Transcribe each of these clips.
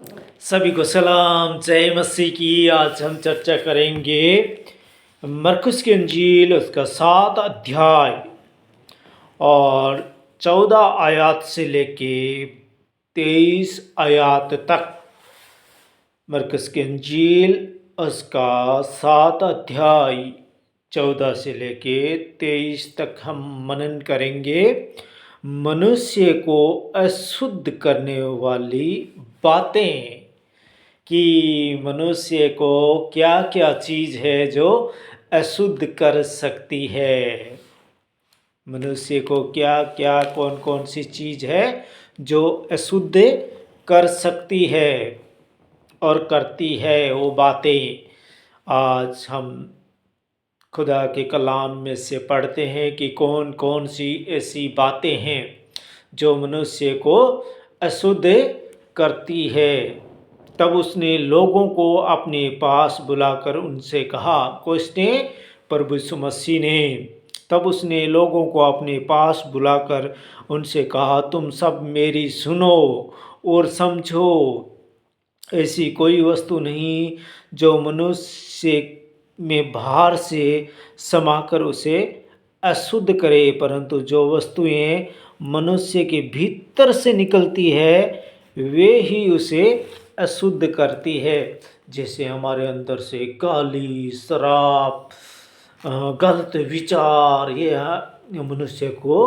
सभी को सलाम, जय मसीह की। आज हम चर्चा करेंगे मरकुस की इंजील, उसका 7 अध्याय और 14 आयत से लेके 23 आयत तक। मरकुस की इंजील उसका 7 अध्याय 14 से लेके 23 तक हम मनन करेंगे। मनुष्य को अशुद्ध करने वाली बातें, कि मनुष्य को क्या क्या चीज़ है जो अशुद्ध कर सकती है। मनुष्य को क्या क्या कौन कौन सी चीज़ है जो अशुद्ध कर सकती है और करती है वो बातें। आज हम खुदा के कलाम में से पढ़ते हैं कि कौन कौन सी ऐसी बातें हैं जो मनुष्य को अशुद्ध करती है। तब उसने लोगों को अपने पास बुलाकर उनसे कहा, किसने? प्रभु यीशु मसीह ने। तब उसने लोगों को अपने पास बुलाकर उनसे कहा, तुम सब मेरी सुनो और समझो। ऐसी कोई वस्तु नहीं जो मनुष्य में बाहर से समाकर उसे अशुद्ध करे, परंतु जो वस्तुएं मनुष्य के भीतर से निकलती है वे ही उसे अशुद्ध करती है। जैसे हमारे अंदर से गाली, शराब, गलत विचार, ये मनुष्य को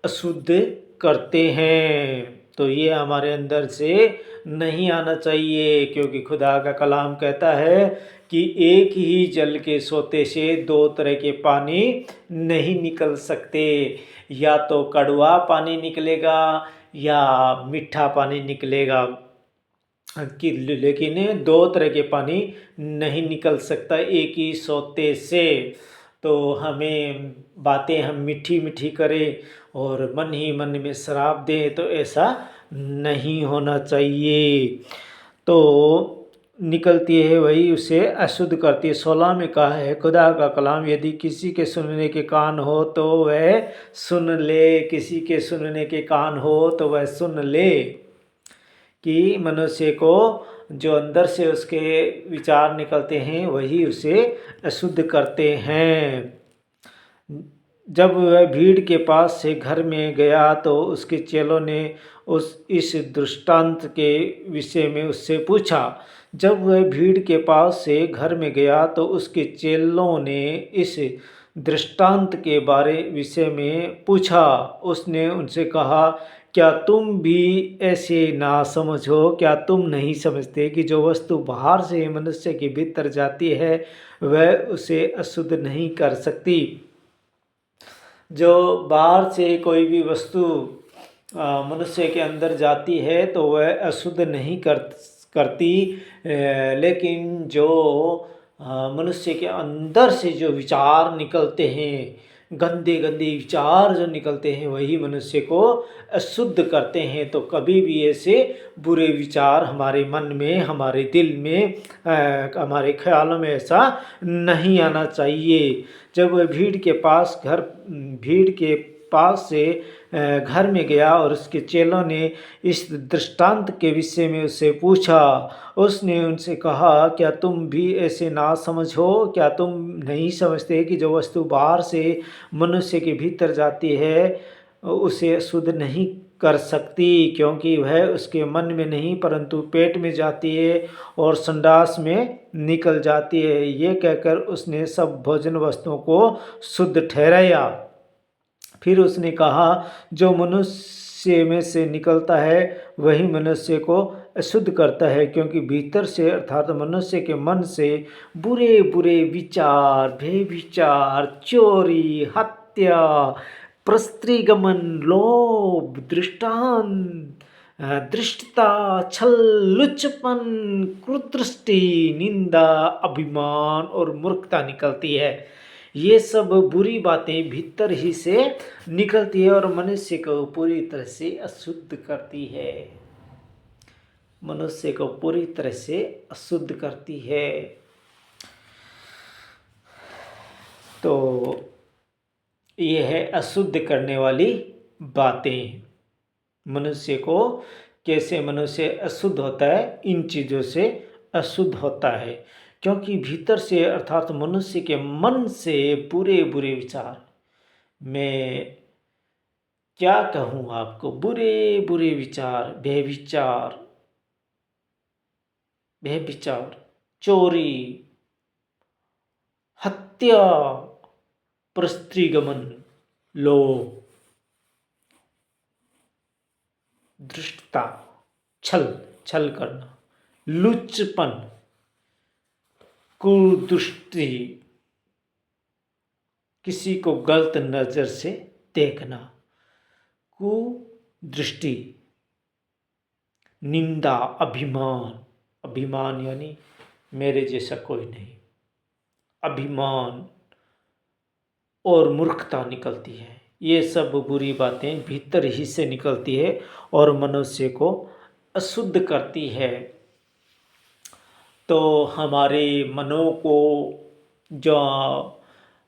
अशुद्ध करते हैं। तो ये हमारे अंदर से नहीं आना चाहिए, क्योंकि खुदा का कलाम कहता है कि एक ही जल के सोते से दो तरह के पानी नहीं निकल सकते। या तो कड़वा पानी निकलेगा या मीठा पानी निकलेगा, कि लेकिन दो तरह के पानी नहीं निकल सकता एक ही सोते से। तो हमें बातें हम मीठी मीठी करें और मन ही मन में शराब दें, तो ऐसा नहीं होना चाहिए। तो निकलती है वही उसे अशुद्ध करती है। 16 में कहा है खुदा का कलाम, यदि किसी के सुनने के कान हो तो वह सुन ले। किसी के सुनने के कान हो तो वह सुन ले। कि मनुष्य को जो अंदर से उसके विचार निकलते हैं वही उसे अशुद्ध करते हैं। जब वह भीड़ के पास से घर में गया तो उसके चेलों ने इस दृष्टांत के विषय में उससे पूछा। जब वह भीड़ के पास से घर में गया तो उसके चेलों ने इस दृष्टांत के विषय में पूछा। उसने उनसे कहा, क्या तुम भी ऐसे ना समझो? क्या तुम नहीं समझते कि जो वस्तु बाहर से मनुष्य के भीतर जाती है वह उसे अशुद्ध नहीं कर सकती। जो बाहर से कोई भी वस्तु मनुष्य के अंदर जाती है तो वह अशुद्ध नहीं करती, लेकिन जो मनुष्य के अंदर से जो विचार निकलते हैं, गंदे गंदे विचार जो निकलते हैं, वही मनुष्य को अशुद्ध करते हैं। तो कभी भी ऐसे बुरे विचार हमारे मन में, हमारे दिल में, हमारे ख्यालों में ऐसा नहीं आना चाहिए। जब वह भीड़ के पास से घर में गया और उसके चेलों ने इस दृष्टांत के विषय में उससे पूछा। उसने उनसे कहा, क्या तुम भी ऐसे ना समझो? क्या तुम नहीं समझते कि जो वस्तु बाहर से मनुष्य के भीतर जाती है उसे शुद्ध नहीं कर सकती, क्योंकि वह उसके मन में नहीं परंतु पेट में जाती है और संडास में निकल जाती है। ये कहकर उसने सब भोजन वस्तुओं को शुद्ध ठहराया। फिर उसने कहा, जो मनुष्य में से निकलता है वही मनुष्य को अशुद्ध करता है, क्योंकि भीतर से अर्थात मनुष्य के मन से बुरे बुरे विचार, व्यभिचार, चोरी, हत्या, प्रस्त्रीगमन, लोभ, धृष्टता, छल, लुच्चपन, कुदृष्टि, निंदा, अभिमान और मूर्खता निकलती है। ये सब बुरी बातें भीतर ही से निकलती है और मनुष्य को पूरी तरह से अशुद्ध करती है। मनुष्य को पूरी तरह से अशुद्ध करती है। तो ये है अशुद्ध करने वाली बातें। मनुष्य को कैसे मनुष्य अशुद्ध होता है, इन चीज़ों से अशुद्ध होता है, क्योंकि भीतर से अर्थात मनुष्य के मन से बुरे बुरे विचार, मैं क्या कहूँ आपको, बुरे बुरे विचार, व्यभिचार, व्यभिचार, चोरी, हत्या, परस्त्रीगमन, लोभ, धृष्टता, छल, छल करना, लुच्चपन, कुदृष्टि, किसी को गलत नज़र से देखना, कुदृष्टि, निंदा, अभिमान, अभिमान यानी मेरे जैसा कोई नहीं, अभिमान और मूर्खता निकलती है। ये सब बुरी बातें भीतर ही से निकलती है और मनुष्य को अशुद्ध करती है। तो हमारे मनों को, जो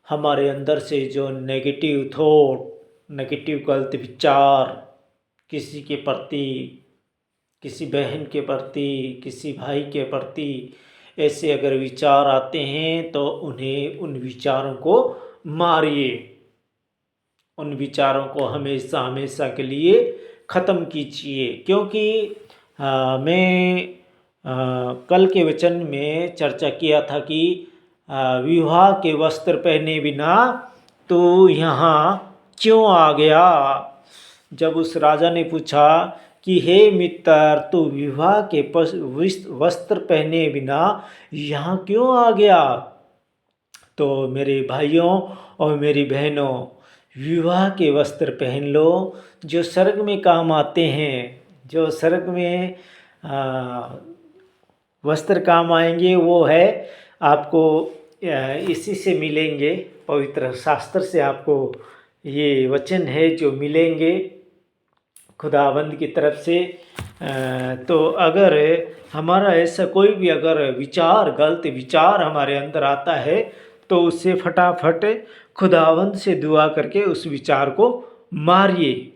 हमारे अंदर से जो नेगेटिव थॉट, नेगेटिव गलत विचार किसी के प्रति, किसी बहन के प्रति, किसी भाई के प्रति ऐसे अगर विचार आते हैं तो उन्हें, उन विचारों को मारिए, उन विचारों को हमेशा हमेशा के लिए ख़त्म कीजिए। क्योंकि मैं कल के वचन में चर्चा किया था कि विवाह के वस्त्र पहने बिना तो यहाँ क्यों आ गया। जब उस राजा ने पूछा कि हे मित्र, तू विवाह के वस्त्र पहने बिना यहाँ क्यों आ गया, तो मेरे भाइयों और मेरी बहनों, विवाह के वस्त्र पहन लो जो स्वर्ग में काम आते हैं। जो स्वर्ग में वस्त्र काम आएंगे वो है आपको इसी से मिलेंगे, पवित्र शास्त्र से आपको ये वचन है जो मिलेंगे खुदावंद की तरफ से। तो अगर हमारा ऐसा कोई भी अगर विचार, गलत विचार हमारे अंदर आता है तो उससे फटाफट खुदावंद से दुआ करके उस विचार को मारिए।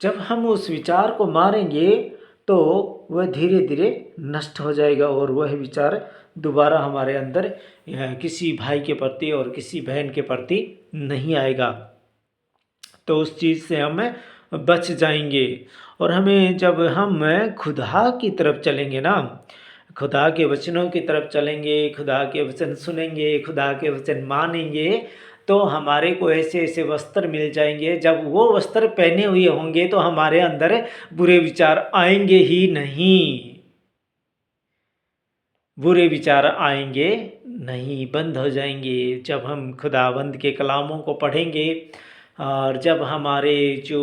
जब हम उस विचार को मारेंगे तो वह धीरे धीरे नष्ट हो जाएगा और वह विचार दोबारा हमारे अंदर किसी भाई के प्रति और किसी बहन के प्रति नहीं आएगा। तो उस चीज़ से हम बच जाएंगे। और हमें, जब हम खुदा की तरफ चलेंगे ना, खुदा के वचनों की तरफ चलेंगे, खुदा के वचन सुनेंगे, खुदा के वचन मानेंगे, तो हमारे को ऐसे ऐसे वस्त्र मिल जाएंगे। जब वो वस्त्र पहने हुए होंगे तो हमारे अंदर बुरे विचार आएंगे ही नहीं, बुरे विचार आएंगे नहीं, बंद हो जाएंगे। जब हम खुदावंद के कलामों को पढ़ेंगे और जब हमारे जो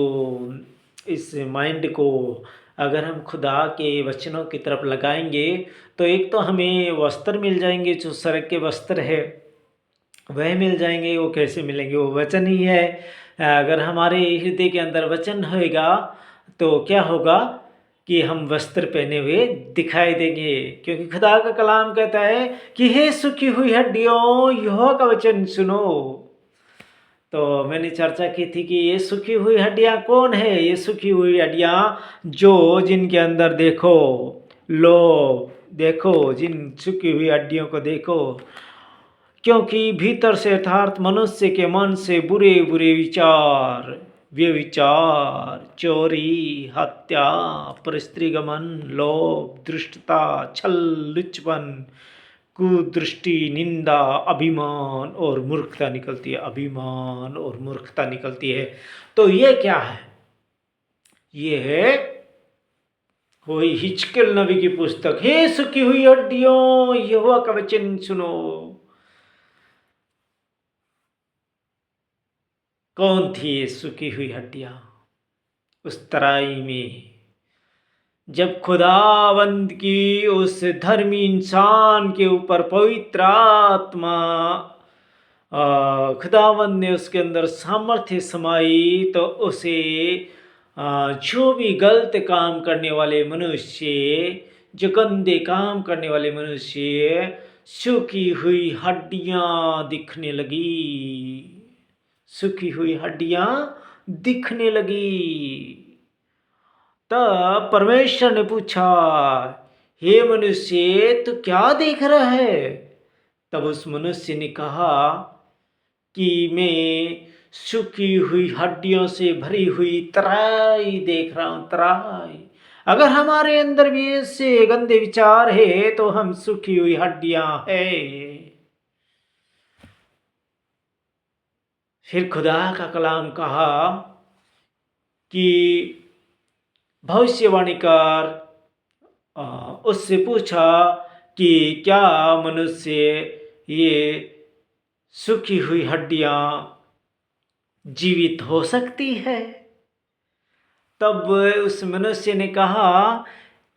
इस माइंड को अगर हम खुदा के वचनों की तरफ लगाएंगे तो एक तो हमें वस्त्र मिल जाएंगे, जो स्वर्ग के वस्त्र है वह मिल जाएंगे। वो कैसे मिलेंगे, वो वचन ही है। अगर हमारे हृदय के अंदर वचन होएगा तो क्या होगा कि हम वस्त्र पहने हुए दिखाई देंगे। क्योंकि खुदा का कलाम कहता है कि हे सुखी हुई हड्डियों, यहोवा का वचन सुनो। तो मैंने चर्चा की थी कि ये सुखी हुई हड्डियाँ कौन है। ये सुखी हुई हड्डियाँ जो, जिनके अंदर देखो लो, देखो जिन सुखी हुई हड्डियों को देखो, क्योंकि भीतर से अर्थात मनुष्य के मन से बुरे बुरे विचार, व्यभिचार, चोरी, हत्या, परस्त्रीगमन, लोभ, धृष्टता, छल, लुच्चपन, कुदृष्टि, निंदा, अभिमान और मूर्खता निकलती है। अभिमान और मूर्खता निकलती है। तो ये क्या है, ये है वही हिजकिय्याह नबी की पुस्तक, हे सुखी हुई हड्डियों, यहोवा का वचन सुनो। कौन थी ये सुखी हुई हड्डियां? उस तराई में जब खुदावंद की उस धर्मी इंसान के ऊपर पवित्र आत्मा, खुदावंद ने उसके अंदर सामर्थ्य समाई, तो उसे जो भी गलत काम करने वाले मनुष्य, जो गंदे काम करने वाले मनुष्य, सूखी हुई हड्डियां दिखने लगी, सूखी हुई हड्डियां दिखने लगी। तब परमेश्वर ने पूछा, हे मनुष्य तू क्या देख रहा है? तब उस मनुष्य ने कहा कि मैं सूखी हुई हड्डियों से भरी हुई तराई देख रहा हूं, तराई। अगर हमारे अंदर भी ऐसे गंदे विचार है तो हम सूखी हुई हड्डियां है। फिर खुदा का कलाम कहा कि भविष्यवाणी कर उससे पूछा कि क्या मनुष्य ये सूखी हुई हड्डियां जीवित हो सकती है? तब उस मनुष्य ने कहा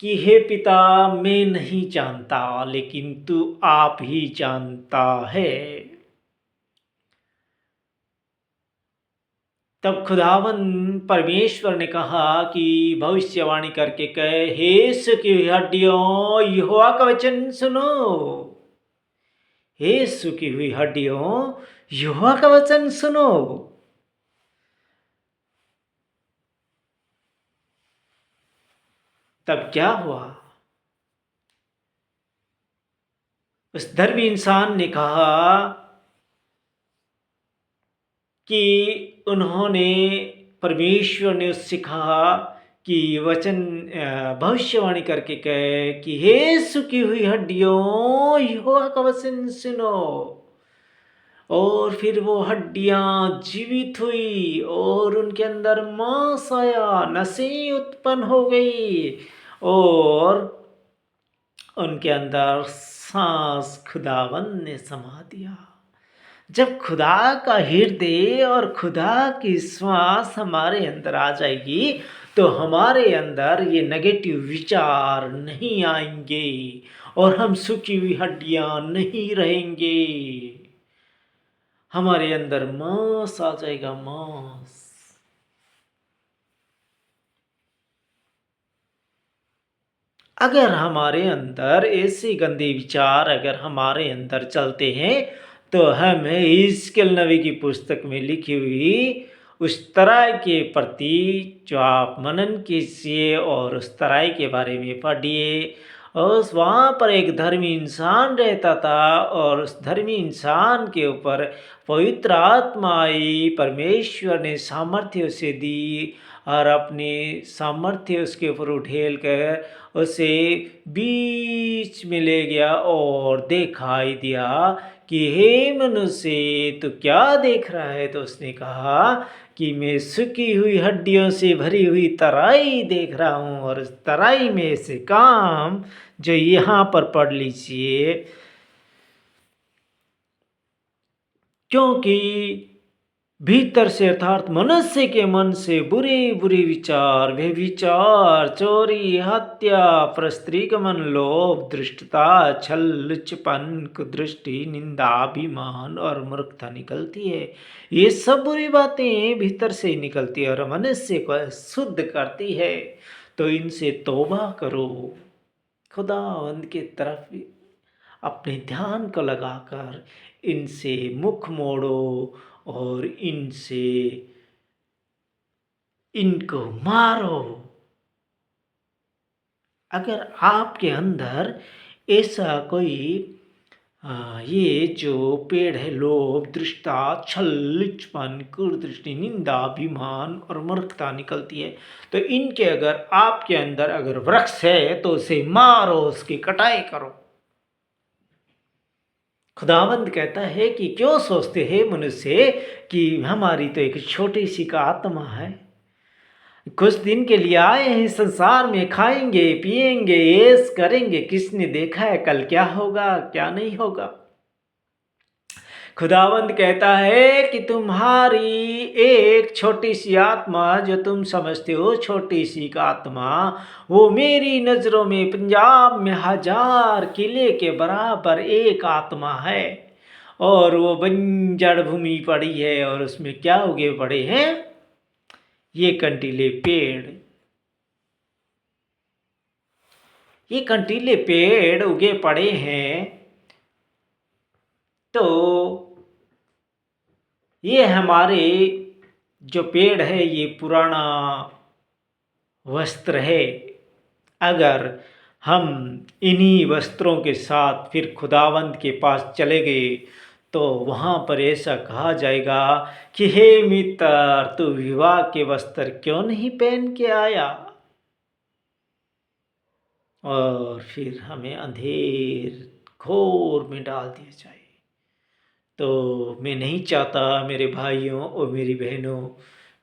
कि हे पिता, मैं नहीं जानता, लेकिन तू आप ही जानता है। तब खुदावन परमेश्वर ने कहा कि भविष्यवाणी करके कहे, हे सूखी हुई हड्डियों यहोवा का वचन सुनो। हे सूखी हुई हड्डियों यहोवा का वचन सुनो। तब क्या हुआ? उस धर्मी इंसान ने कहा कि उन्होंने परमेश्वर ने उससे कहा कि वचन भविष्यवाणी करके कहे कि हे सूखी हुई हड्डियों यहोवा का वचन सुनो। और फिर वो हड्डियां जीवित हुई और उनके अंदर मांस आया, नसें उत्पन्न हो गई और उनके अंदर सांस खुदावन ने समा दिया। जब खुदा का हृदय और खुदा की श्वास हमारे अंदर आ जाएगी तो हमारे अंदर ये नेगेटिव विचार नहीं आएंगे और हम सूखी हुई हड्डियां नहीं रहेंगे। हमारे अंदर मांस आ जाएगा, मांस। अगर हमारे अंदर ऐसे गंदे विचार अगर हमारे अंदर चलते हैं तो हम हिजकिय्याह नबी की पुस्तक में लिखी हुई उस तराई के प्रति जो आप मनन कीजिए और उस तराई के बारे में पढ़िए। और वहाँ पर एक धर्मी इंसान रहता था और उस धर्मी इंसान के ऊपर पवित्र आत्मा आई, परमेश्वर ने सामर्थ्य उसे दी और अपने सामर्थ्य उसके ऊपर उठेल कर उसे बीच में ले गया और दिखाई दिया कि हे मनुष्य तू क्या देख रहा है? तो उसने कहा कि मैं सूखी हुई हड्डियों से भरी हुई तराई देख रहा हूँ। और उस तराई में से काम जो यहाँ पर पढ़ लीजिए, क्योंकि भीतर से अर्थात मनुष्य के मन से बुरे बुरे विचार, व्यभिचार, चोरी, हत्या, परस्त्रीगमन, लोभ, धृष्टता, छल, लुच्चपन, कुदृष्टि, निंदा, अभिमान और मूर्खता निकलती है। ये सब बुरी बातें भीतर से ही निकलती है और मनुष्य को शुद्ध करती है। तो इनसे तौबा करो, खुदावंद की तरफ अपने ध्यान को लगाकर इनसे मुख मोड़ो और इनसे इनको मारो। अगर आपके अंदर ऐसा कोई ये जो पेड़ है लोभ, दृष्टा, छल, लुच्चपन, कुदृष्टि, निंदा, अभिमान और मूर्खता निकलती है तो इनके अगर आपके अंदर अगर वृक्ष है तो उसे मारो, उसकी कटाई करो। खुदावंद कहता है कि क्यों सोचते हैं मनुष्य कि हमारी तो एक छोटी सी का आत्मा है, कुछ दिन के लिए आए हैं संसार में, खाएंगे पिएंगे ऐश करेंगे, किसने देखा है कल क्या होगा क्या नहीं होगा। खुदावंद कहता है कि तुम्हारी एक छोटी सी आत्मा जो तुम समझते हो छोटी सी का आत्मा, वो मेरी नज़रों में पंजाब में 1000 किले के बराबर एक आत्मा है। और वो बंजर भूमि पड़ी है और उसमें क्या उगे पड़े हैं? ये कंटीले पेड़। ये कंटीले पेड़ उगे पड़े हैं तो ये हमारे जो पेड़ है ये पुराना वस्त्र है, अगर हम इन्हीं वस्त्रों के साथ फिर खुदावंद के पास चले गए तो वहाँ पर ऐसा कहा जाएगा कि हे मित्र, तू विवाह के वस्त्र क्यों नहीं पहन के आया। और फिर हमें अंधेर घोर में डाल दिया जाए। तो मैं नहीं चाहता मेरे भाइयों और मेरी बहनों,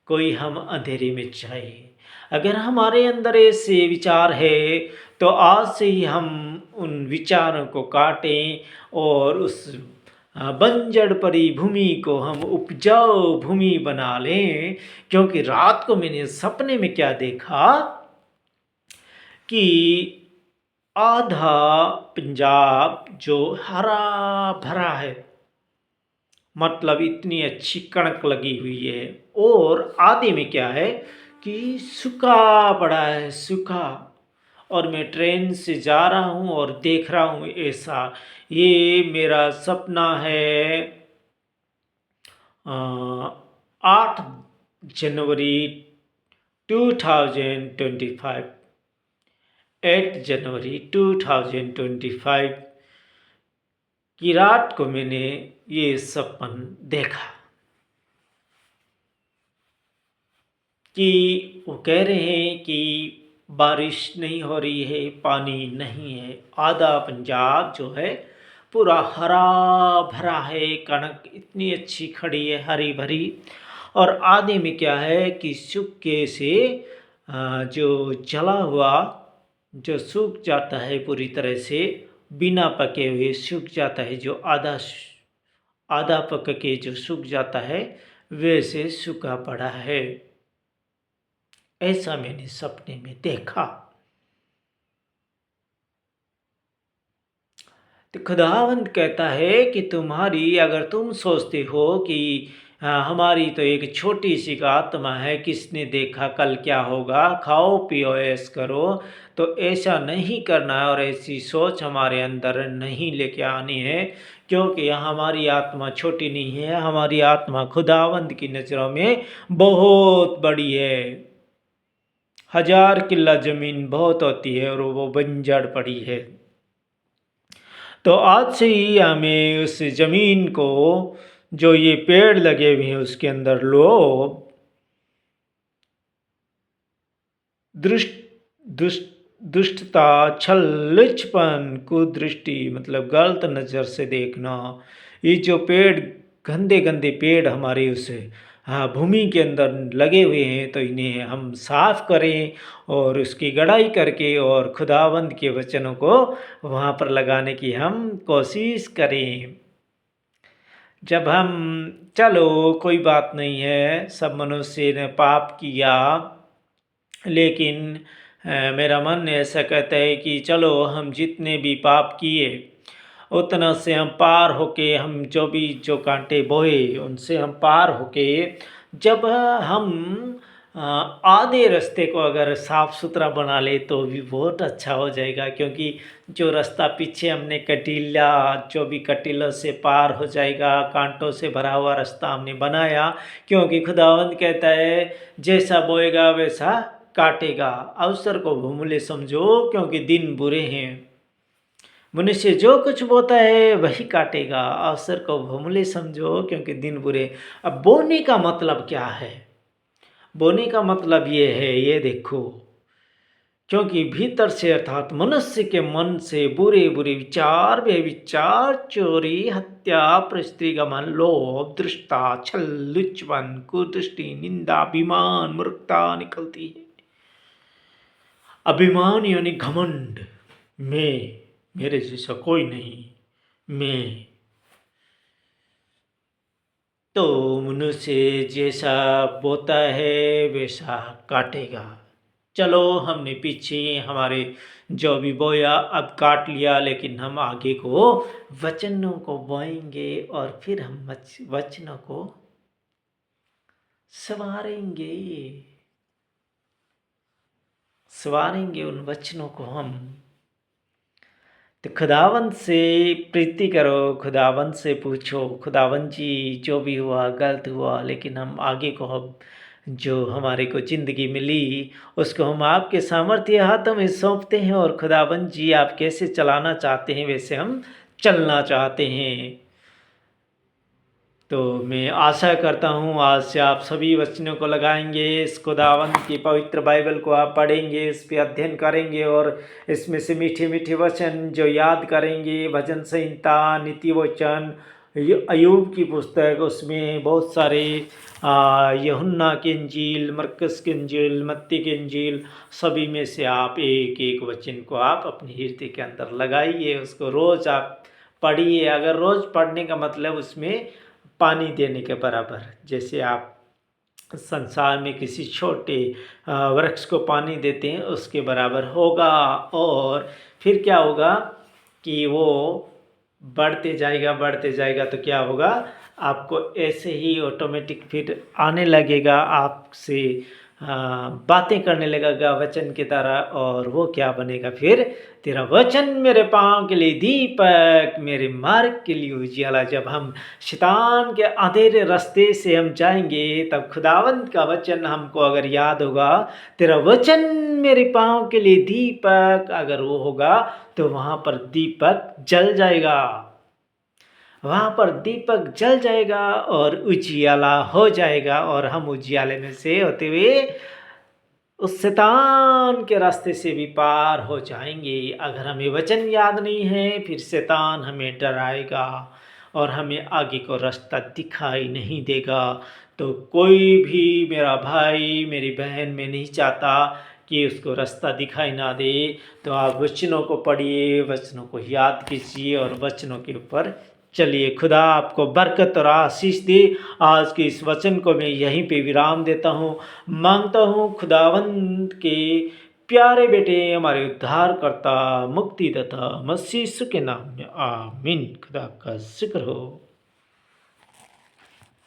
कोई हम अंधेरे में जाए। अगर हमारे अंदर ऐसे विचार है तो आज से ही हम उन विचारों को काटें और उस बंजर पड़ी भूमि को हम उपजाऊ भूमि बना लें। क्योंकि रात को मैंने सपने में क्या देखा कि आधा पंजाब जो हरा भरा है, मतलब इतनी अच्छी कणक लगी हुई है, और आधे में क्या है कि सूखा पड़ा है, सूखा। और मैं ट्रेन से जा रहा हूँ और देख रहा हूँ ऐसा। ये मेरा सपना है 8 जनवरी 2025, 8 जनवरी 2025 की रात को मैंने ये सपन देखा कि वो कह रहे हैं कि बारिश नहीं हो रही है, पानी नहीं है, आधा पंजाब जो है पूरा हरा भरा है, कणक इतनी अच्छी खड़ी है, हरी भरी। और आधे में क्या है कि सूखे से जो जला हुआ, जो सूख जाता है पूरी तरह से, बिना पके हुए सूख जाता है, जो आधा पक के जो सूख जाता है वैसे सूखा पड़ा है। ऐसा मैंने सपने में देखा। तो खुदावंद कहता है कि तुम्हारी, अगर तुम सोचते हो कि हमारी तो एक छोटी सी आत्मा है, किसने देखा कल क्या होगा, खाओ पियो ऐश करो, तो ऐसा नहीं करना है और ऐसी सोच हमारे अंदर नहीं लेके आनी है। क्योंकि हमारी आत्मा छोटी नहीं है, हमारी आत्मा खुदावंद की नज़रों में बहुत बड़ी है। 1000 किल्ला ज़मीन बहुत होती है और वो बंजर पड़ी है। तो आज से ही हमें उस ज़मीन को, जो ये पेड़ लगे हुए हैं उसके अंदर लोभ, दुष्टता, छल, लुचपन, कुदृष्टि, मतलब गलत नज़र से देखना, ये जो पेड़, गंदे गंदे पेड़ हमारे उस भूमि के अंदर लगे हुए हैं, तो इन्हें हम साफ करें और उसकी गड़ाई करके और खुदावंद के वचनों को वहाँ पर लगाने की हम कोशिश करें। जब हम, चलो कोई बात नहीं है, सब मनुष्य ने पाप किया, लेकिन मेरा मन ऐसा कहता है कि चलो हम जितने भी पाप किए उतना से हम पार होके, हम जो कांटे बोए उनसे हम पार होके, जब हम आधे रास्ते को अगर साफ़ सुथरा बना ले तो भी बहुत अच्छा हो जाएगा। क्योंकि जो रास्ता पीछे हमने कटीला, जो भी कटीलों से पार हो जाएगा, कांटों से भरा हुआ रास्ता हमने बनाया। क्योंकि खुदावंद कहता है जैसा बोएगा वैसा काटेगा। अवसर को बहुमूल्य समझो क्योंकि दिन बुरे हैं। मनुष्य जो कुछ बोता है वही काटेगा। अवसर को बहुमूल्य समझो क्योंकि दिन बुरे। अब बोने का मतलब क्या है? बोने का मतलब ये है, ये देखो, क्योंकि भीतर से अर्थात मनुष्य के मन से बुरे बुरे विचार, व्यभिचार, चोरी, हत्या, स्त्रीगमन, लोभ, दृष्टता, छल, लुचपन, कुदृष्टि, निंदा, अभिमान, मूर्खता निकलती है। अभिमान यानी घमंड, मैं, मेरे जैसा कोई नहीं, मैं। तो मनुष्य जैसा बोता है वैसा काटेगा। चलो हमने पीछे हमारे जो भी बोया अब काट लिया, लेकिन हम आगे को वचनों को बोएंगे और फिर हम वचनों को सवारेंगे उन वचनों को हम। तो खुदावंद से प्रीति करो, खुदावंद से पूछो, खुदावंद जी जो भी हुआ गलत हुआ, लेकिन हम आगे को हम जो हमारे को ज़िंदगी मिली उसको हम आपके सामर्थ्य हाथों में सौंपते हैं और खुदावंद जी आप कैसे चलाना चाहते हैं वैसे हम चलना चाहते हैं। तो मैं आशा करता हूँ आज से आप सभी वचनों को लगाएंगे, इस खुदावंद की पवित्र बाइबल को आप पढ़ेंगे, इस पे अध्ययन करेंगे और इसमें से मीठे मीठे वचन जो याद करेंगे, भजन संहिता, नीति वचन, अयूब की पुस्तक, उसमें बहुत सारे यूहन्ना की इंजील, मरकुस की इंजील, मत्ती की इंजील, सभी में से आप एक एक वचन को आप अपने हृदय के अंदर लगाइए, उसको रोज़ आप पढ़िए। अगर रोज़ पढ़ने का मतलब उसमें पानी देने के बराबर, जैसे आप संसार में किसी छोटे वृक्ष को पानी देते हैं उसके बराबर होगा। और फिर क्या होगा कि वो बढ़ते जाएगा तो क्या होगा, आपको ऐसे ही ऑटोमेटिक फिर आने लगेगा, आपसे बातें करने लगेगा वचन की तरह। और वो क्या बनेगा फिर, तेरा वचन मेरे पाँव के लिए दीपक, मेरे मार्ग के लिए उजियाला। जब हम शैतान के अंधेरे रास्ते से हम जाएंगे तब खुदावंत का वचन हमको अगर याद होगा, तेरा वचन मेरे पाँव के लिए दीपक, अगर वो होगा तो वहाँ पर दीपक जल जाएगा, वहाँ पर दीपक जल जाएगा और उजियाला हो जाएगा। और हम उजियाले में से होते हुए उस शैतान के रास्ते से भी पार हो जाएंगे। अगर हमें वचन याद नहीं है फिर शैतान हमें डराएगा और हमें आगे को रास्ता दिखाई नहीं देगा। तो कोई भी मेरा भाई मेरी बहन में नहीं चाहता कि उसको रास्ता दिखाई ना दे। तो आप वचनों को पढ़िए, वचनों को याद कीजिए और वचनों के ऊपर चलिए। खुदा आपको बरकत और आशीष दे। आज के इस वचन को मैं यहीं पे विराम देता हूँ। मांगता हूँ खुदावंद के प्यारे बेटे हमारे उद्धारकर्ता मुक्तिदाता मसीह यीशु के नाम में आमीन। खुदा का शुक्र हो।